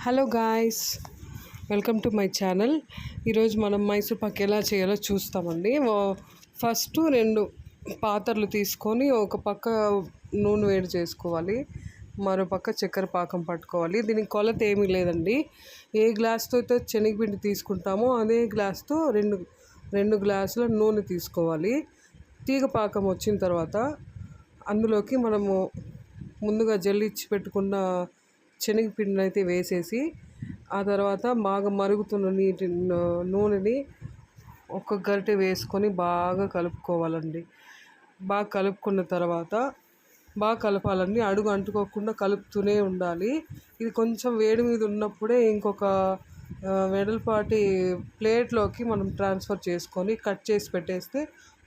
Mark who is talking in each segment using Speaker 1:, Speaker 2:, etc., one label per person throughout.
Speaker 1: Hello guys, welcome to my channel. ఈరోజు మనం మైసూర్ పాక్ ఎలా చేయాలో చూస్తామండి. ఫస్ట్ 2 పాత్రలు తీసుకొని ఒక పక్క నూనె వేడి చేసుకోవాలి, మరో పక్క చక్కెర పాకం పట్టుకోవాలి. దీనికి కొలత ఏమీ లేదండి. ఏ గ్లాస్తో అయితే శనగపిండి తీసుకుంటామో అదే గ్లాస్తో రెండు గ్లాసుల నూనె తీసుకోవాలి. తీగ పాకం వచ్చిన తర్వాత అందులోకి మనము ముందుగా జల్లిచ్చి పెట్టుకున్న శనగపిండిని అయితే వేసేసి, ఆ తర్వాత బాగా మరుగుతున్న నూనెని ఒక గరిటె వేసుకొని బాగా కలుపుకోవాలండి. బాగా కలుపుకున్న తర్వాత బాగా కలపాలండి, అడుగు అంటుకోకుండా కలుపుతూనే ఉండాలి. ఇది కొంచెం వేడి మీద ఉన్నప్పుడే ఇంకొక వెడల్పాటి ప్లేట్లోకి మనం ట్రాన్స్ఫర్ చేసుకొని కట్ చేసి పెట్టేస్తే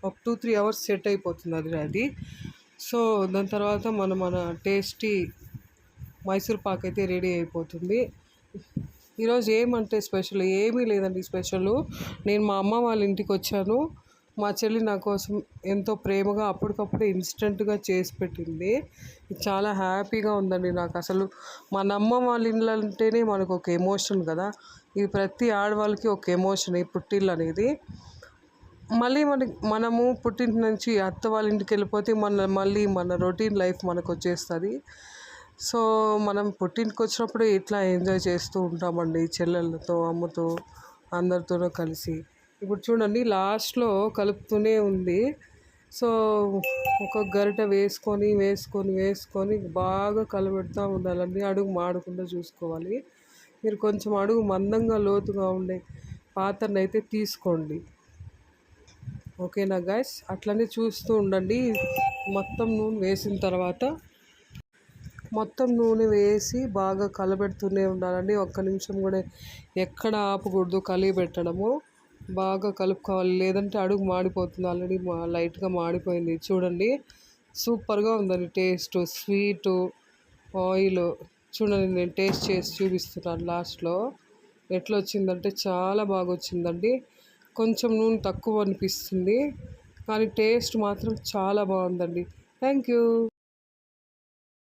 Speaker 1: ఒక 2-3 అవర్స్ సెట్ అయిపోతుంది అది. సో దాని తర్వాత మన టేస్టీ మైసూర్ పాక్ అయితే రెడీ అయిపోతుంది. ఈరోజు ఏమంటే స్పెషల్ ఏమీ లేదండి. స్పెషల్, నేను మా అమ్మ వాళ్ళ ఇంటికి వచ్చాను. మా చెల్లి నా కోసం ఎంతో ప్రేమగా అప్పటికప్పుడే ఇన్స్టెంట్గా చేసి పెట్టింది. చాలా హ్యాపీగా ఉందండి నాకు. అసలు మన అమ్మ వాళ్ళ ఇల్లు అంటేనే మనకు ఒక ఎమోషన్ కదా. ఇది ప్రతి ఆడవాళ్ళకి ఒక ఎమోషన్, ఈ పుట్టిల్లు అనేది. మళ్ళీ మనము పుట్టింటి నుంచి అత్త వాళ్ళ ఇంటికి వెళ్ళిపోతే మళ్ళీ మన రొటీన్ లైఫ్ మనకు వచ్చేస్తుంది. సో మనం పుట్టింటికి వచ్చినప్పుడు ఇట్లా ఎంజాయ్ చేస్తూ ఉంటామండి, చెల్లెళ్ళతో, అమ్మతో, అందరితోనూ కలిసి. ఇప్పుడు చూడండి, లాస్ట్లో కలుపుతూనే ఉంది. సో ఒక గరిటె వేసుకొని బాగా కలబెడుతూ ఉండాలండి. అడుగు మాడకుండా చూసుకోవాలి. మీరు కొంచెం అడుగు మందంగా లోతుగా ఉండే పాత్రను అయితే తీసుకోండి. ఓకేనా గైస్, అట్లనే చూస్తూ ఉండండి. మొత్తం నూనె వేసి బాగా కలబెడుతూనే ఉండాలండి. ఒక్క నిమిషం కూడా ఎక్కడ ఆపకూడదు కలిగి పెట్టడము. బాగా కలుపుకోవాలి, లేదంటే అడుగు మాడిపోతుంది. ఆల్రెడీ లైట్గా మాడిపోయింది. చూడండి, సూపర్గా ఉందండి. టేస్ట్, స్వీటు, ఆయిల్ చూడండి. నేను టేస్ట్ చేసి చూపిస్తున్నాను లాస్ట్లో. ఎట్లా వచ్చిందంటే చాలా బాగా వచ్చిందండి. కొంచెం నూనె తక్కువ అనిపిస్తుంది, కానీ టేస్ట్ మాత్రం చాలా బాగుందండి. Thank you.